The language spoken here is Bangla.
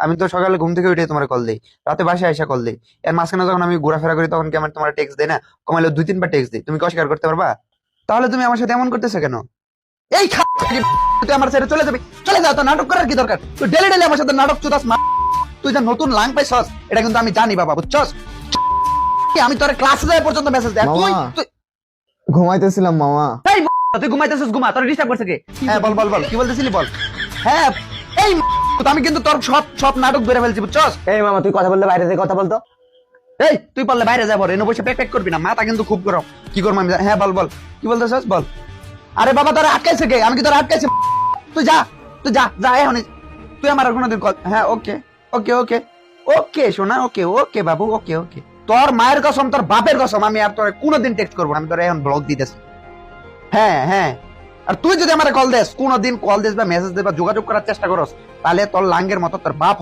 আমি তো সকালে ঘুম থেকে উঠে তোমার কল দিই, রাতে বাসায় আইসা কল দিই, এর মাঝখানে যখন আমি ঘোরাফেরা করি তখন কি আমার তোমার টেক্সট দেই না? কমাইলে 2-3 বার টেক্সট দিই, তুমি কি অস্বীকার করতে পারবা? তাহলে তুমি আমার সাথে এমন করতেছো কেন? এই তুই আমার ছেড়ে চলে যাবি, চলে যাও, তো নাটক করার কি দরকার? তুই ডেলি ডেলি আমার সাথে নাটক চুদাস। তুই যে নতুন লাং পাইছস এটা কিন্তু আমি জানি বাবা, বুঝছস? আমি তোর ক্লাসে যাওয়া পর্যন্ত মেসেজ দেয় তুই মামা তুই- ঘুমাইতেছিলাম মামা। এই তুই ঘুমাইতেছিস, ঘুমা, তোর ডিস্টার্ব করছে কে? হ্যাঁ বল বল বল, কি বলতেছিলি বল। হ্যাঁ এই আমি কিন্তু তোর সব সব নাটক ধরে ফেলছি, বুঝছস? এই মামা তুই কথা বললে বাইরে থেকে কথা বলতো। এই তুই পারলে বাইরে যাবো, এনে বসে প্যাক প্যাক করবি না, মাথা কিন্তু খুব গরম। কি করবো আমি? হ্যাঁ বল বল, কি বলতেছস বল। আরে বাবা তোর আটকাইছে কে? আমি কি তোর আটকাইছি? তুই যা, তুই যা যা এখন। তুই আমার আর কোনোদিন কল। হ্যাঁ ওকে ওকে ওকে ওকে শোনা, ওকে ওকে বাবু, ওকে ওকে। তোর মায়ের কসম, তোর বাপের কসম, আমি আর তোর কোনোদিন টেক্সট করবো না, আমি তোর এখন ব্লক দিতেছি। হ্যাঁ হ্যাঁ, আর তুই যদি আমার কল দেস, কোনোদিন কল দিস বা মেসেজ দিস বা যোগাযোগ করার চেষ্টা করস, তাহলে তোর লাঙ্গের মতো তোর বাপ